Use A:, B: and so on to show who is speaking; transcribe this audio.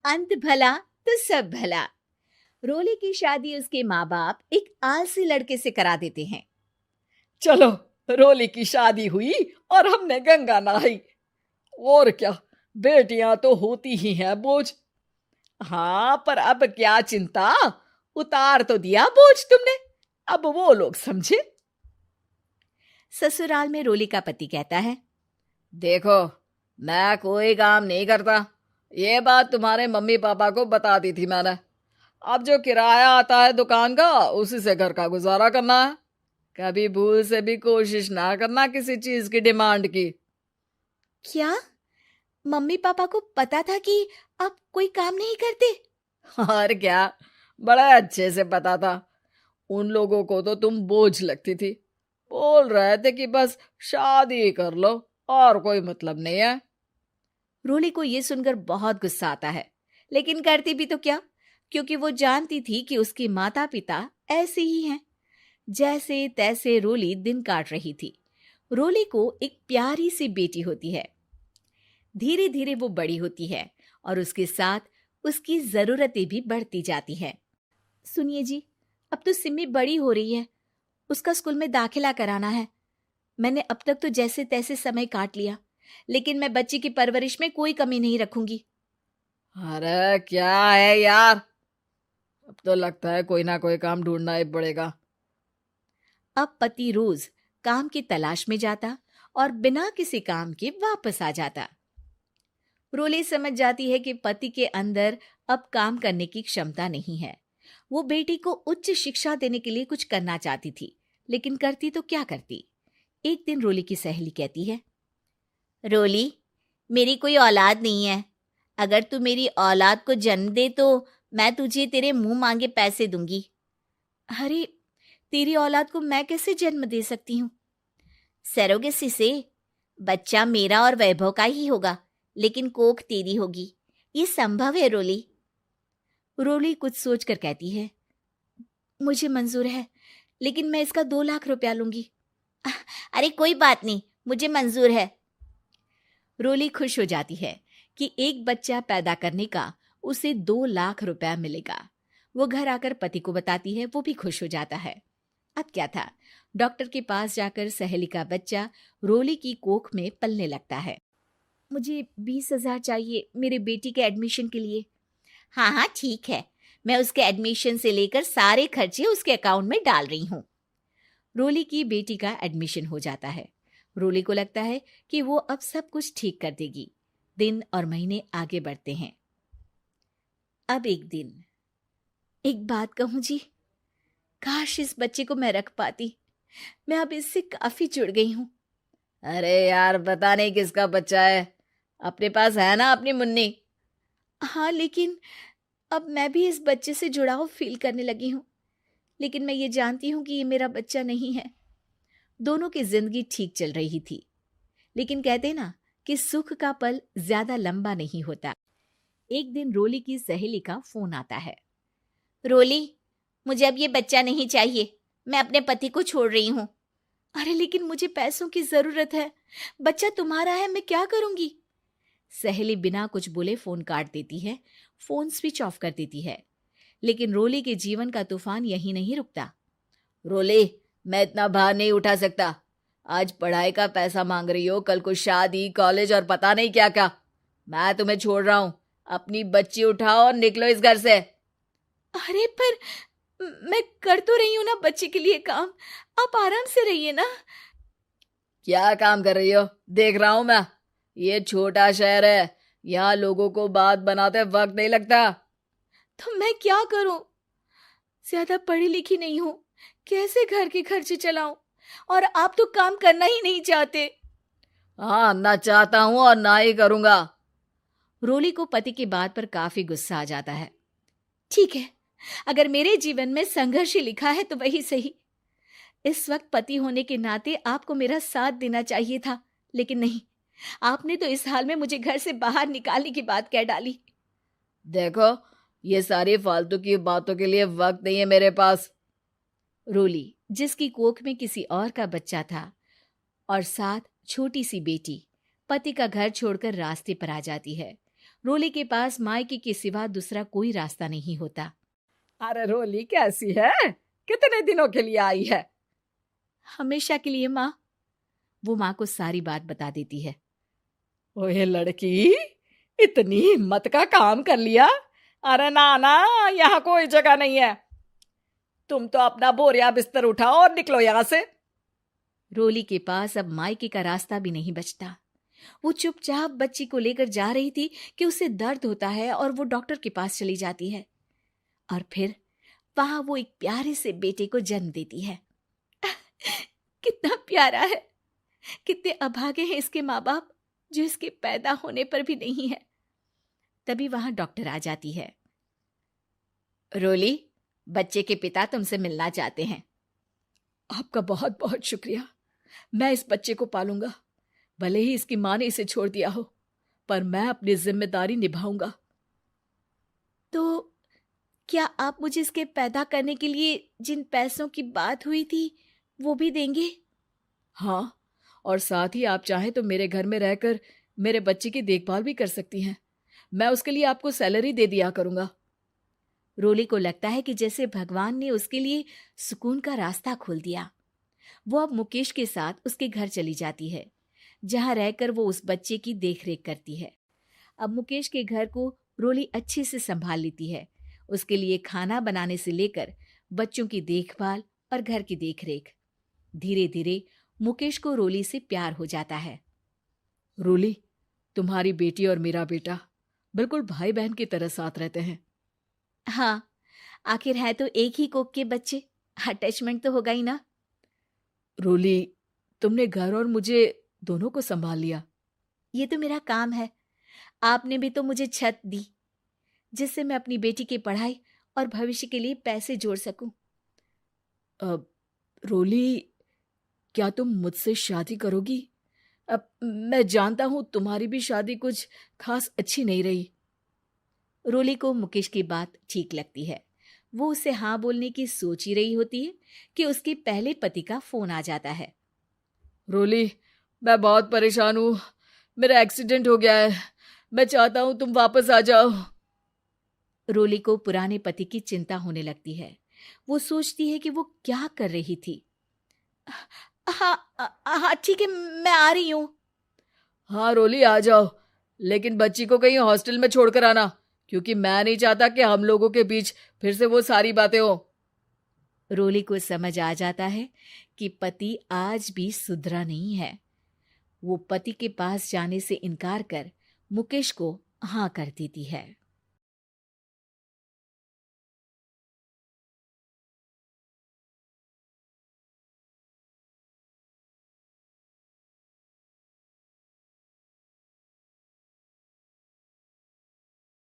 A: अंत भला तो सब भला। रोली की शादी उसके माँ बाप एक आलसी लड़के से करा देते हैं।
B: चलो, रोली की शादी हुई और हमने गंगा नहाई। और क्या, बेटियां तो होती ही हैं बोझ। हाँ, पर अब क्या चिंता, उतार तो दिया बोझ तुमने, अब वो लोग समझे।
A: ससुराल में रोली का पति कहता है,
B: देखो, मैं कोई काम नहीं करता, ये बात तुम्हारे मम्मी पापा को बता दी थी मैंने। अब जो किराया आता है दुकान का, उसी से घर का गुजारा करना है। कभी भूल से भी कोशिश ना करना किसी चीज की डिमांड की।
A: क्या मम्मी पापा को पता था कि आप कोई काम नहीं करते?
B: और क्या, बड़ा अच्छे से पता था। उन लोगों को तो तुम बोझ लगती थी, बोल रहे थे कि बस शादी कर लो और कोई मतलब नहीं है।
A: रोली को यह सुनकर बहुत गुस्सा आता है, लेकिन करती भी तो क्या, क्योंकि वो जानती थी कि उसके माता पिता ऐसे ही हैं। जैसे तैसे रोली दिन काट रही थी। रोली को एक प्यारी सी बेटी होती है। धीरे धीरे वो बड़ी होती है और उसके साथ उसकी जरूरतें भी बढ़ती जाती हैं। सुनिए जी, अब तो सिमी बड़ी हो रही है, उसका स्कूल में दाखिला कराना है। मैंने अब तक तो जैसे तैसे समय काट लिया, लेकिन मैं बच्ची की परवरिश में कोई कमी नहीं रखूंगी।
B: अरे क्या है यार, अब तो लगता है कोई ना कोई काम ढूंढना ही पड़ेगा।
A: अब पति रोज काम की तलाश में जाता और बिना किसी काम के वापस आ जाता। रोली समझ जाती है कि पति के अंदर अब काम करने की क्षमता नहीं है। वो बेटी को उच्च शिक्षा देने के लिए कुछ करना चाहती थी, लेकिन करती तो क्या करती। एक दिन रोली की सहेली कहती है, रोली, मेरी कोई औलाद नहीं है। अगर तू मेरी औलाद को जन्म दे तो मैं तुझे तेरे मुंह मांगे पैसे दूंगी। अरे, तेरी औलाद को मैं कैसे जन्म दे सकती हूँ? सरोगेसी से। बच्चा मेरा और वैभव का ही होगा, लेकिन कोख तेरी होगी। ये संभव है रोली। रोली कुछ सोचकर कहती है, मुझे मंजूर है, लेकिन मैं इसका 2 लाख रुपया लूंगी। अरे कोई बात नहीं, मुझे मंजूर है। रोली खुश हो जाती है कि एक बच्चा पैदा करने का उसे 2 लाख रुपया मिलेगा। वो घर आकर पति को बताती है, वो भी खुश हो जाता है। अब क्या था, डॉक्टर के पास जाकर सहेली का बच्चा रोली की कोख में पलने लगता है। मुझे 20,000 चाहिए मेरे बेटी के एडमिशन के लिए। हाँ हाँ ठीक है, मैं उसके एडमिशन से लेकर सारे खर्चे उसके अकाउंट में डाल रही हूँ। रोली की बेटी का एडमिशन हो जाता है। रोली को लगता है कि वो अब सब कुछ ठीक कर देगी। दिन और महीने आगे बढ़ते हैं। अब एक दिन, एक बात कहूँ जी, काश इस बच्चे को मैं रख पाती। मैं अब इससे काफी जुड़ गई हूँ।
B: अरे यार, पता नहीं किसका बच्चा है, अपने पास है ना अपनी मुन्नी।
A: हाँ, लेकिन अब मैं भी इस बच्चे से जुड़ाव फील करने लगी हूँ। लेकिन मैं ये जानती हूँ कि ये मेरा बच्चा नहीं है। दोनों की जिंदगी ठीक चल रही थी, लेकिन कहते ना कि सुख का पल ज्यादा लंबा नहीं होता। एक दिन रोली की सहेली का फोन आता है। रोली, मुझे अब ये बच्चा नहीं चाहिए, मैं अपने पति को छोड़ रही हूँ। अरे लेकिन मुझे पैसों की जरूरत है, बच्चा तुम्हारा है, मैं क्या करूंगी? सहेली बिना कुछ बोले फोन काट देती है, फोन स्विच ऑफ कर देती है। लेकिन रोली के जीवन का तूफान यहीं नहीं रुकता।
B: रोली, मैं इतना भार नहीं उठा सकता। आज पढ़ाई का पैसा मांग रही हो, कल को शादी, कॉलेज और पता नहीं क्या क्या। मैं तुम्हें छोड़ रहा हूँ, अपनी बच्ची उठाओ और निकलो इस घर से।
A: अरे पर मैं कर तो रही हूं ना बच्चे के लिए काम, आप आराम से रहिए ना।
B: क्या काम कर रही हो, देख रहा हूं मैं। ये छोटा शहर है, यहाँ लोगों को बात बनाते वक्त नहीं लगता।
A: तो मैं क्या करूं? ज्यादा पढ़ी लिखी नहीं हूं, कैसे घर के खर्चे चलाऊं? और आप तो काम करना ही नहीं चाहते।
B: हाँ, ना चाहता हूं और ना ही करूंगा।
A: रोली को पति की बात पर काफी गुस्सा आ जाता है। ठीक है, अगर मेरे जीवन में संघर्ष ही लिखा है तो वही सही। इस वक्त पति होने के नाते आपको मेरा साथ देना चाहिए था, लेकिन नहीं, आपने तो इस हाल में मुझे घर से बाहर निकालने की बात कह डाली।
B: देखो, ये सारी फालतू की बातों के लिए वक्त नहीं है मेरे पास।
A: रोली, जिसकी कोख में किसी और का बच्चा था और साथ छोटी सी बेटी, पति का घर छोड़कर रास्ते पर आ जाती है। रोली के पास मायके के सिवा दूसरा कोई रास्ता नहीं होता।
B: अरे रोली कैसी है? कितने दिनों के लिए आई है?
A: हमेशा के लिए माँ। वो माँ को सारी बात बता देती है।
B: ओए लड़की, इतनी हिम्मत का काम कर लिया। अरे ना ना, यहाँ कोई जगह नहीं है। तुम तो अपना बोरिया बिस्तर उठाओ और निकलो यहाँ से।
A: रोली के पास अब मायके का रास्ता भी नहीं बचता। वो चुपचाप बच्ची को लेकर जा रही थी कि उसे दर्द होता है और वो डॉक्टर के पास चली जाती है और फिर वहां वो एक प्यारे से बेटे को जन्म देती है। कितना प्यारा है, कितने अभागे हैं इसके माँ बाप जो इसके पैदा होने पर भी नहीं है। तभी वहां डॉक्टर आ जाती है। रोली, बच्चे के पिता तुमसे मिलना चाहते हैं।
B: आपका बहुत बहुत शुक्रिया। मैं इस बच्चे को पालूंगा, भले ही इसकी माँ ने इसे छोड़ दिया हो, पर मैं अपनी जिम्मेदारी निभाऊंगा।
A: तो क्या आप मुझे इसके पैदा करने के लिए जिन पैसों की बात हुई थी वो भी देंगे?
B: हाँ, और साथ ही आप चाहें तो मेरे घर में रहकर मेरे बच्चे की देखभाल भी कर सकती हैं। मैं उसके लिए आपको सैलरी दे दिया करूंगा।
A: रोली को लगता है कि जैसे भगवान ने उसके लिए सुकून का रास्ता खोल दिया। वो अब मुकेश के साथ उसके घर चली जाती है, जहां रहकर वो उस बच्चे की देखरेख करती है। अब मुकेश के घर को रोली अच्छे से संभाल लेती है। उसके लिए खाना बनाने से लेकर बच्चों की देखभाल और घर की देखरेख। धीरे धीरे मुकेश को रोली से प्यार हो जाता है।
B: रोली, तुम्हारी बेटी और मेरा बेटा बिल्कुल भाई बहन की तरह साथ रहते हैं।
A: हाँ, आखिर है तो एक ही कोख के बच्चे, अटैचमेंट तो होगा ही ना।
B: रोली, तुमने घर और मुझे दोनों को संभाल लिया।
A: ये तो मेरा काम है। आपने भी तो मुझे छत दी जिससे मैं अपनी बेटी की पढ़ाई और भविष्य के लिए पैसे जोड़ सकूं।
B: अब रोली, क्या तुम मुझसे शादी करोगी? अब मैं जानता हूं तुम्हारी भी शादी कुछ खास अच्छी नहीं रही।
A: रोली को मुकेश की बात ठीक लगती है। वो उसे हाँ बोलने की सोच ही रही होती है कि उसके पहले पति का फोन आ जाता है।
B: रोली, मैं बहुत परेशान हूं। मेरा एक्सीडेंट हो गया है। मैं चाहता हूं तुम वापस आ जाओ।
A: रोली को पुराने पति की चिंता होने लगती है। वो सोचती है कि वो क्या कर रही थी। हाँ हाँ ठीक है, मैं आ रही हूँ।
B: हाँ रोली, आ जाओ, लेकिन बच्ची को कहीं हॉस्टल में छोड़कर आना, क्योंकि मैं नहीं चाहता कि हम लोगों के बीच फिर से वो सारी बातें हो।
A: रोली को समझ आ जाता है कि पति आज भी सुधरा नहीं है। वो पति के पास जाने से इनकार कर मुकेश को हाँ कर देती है।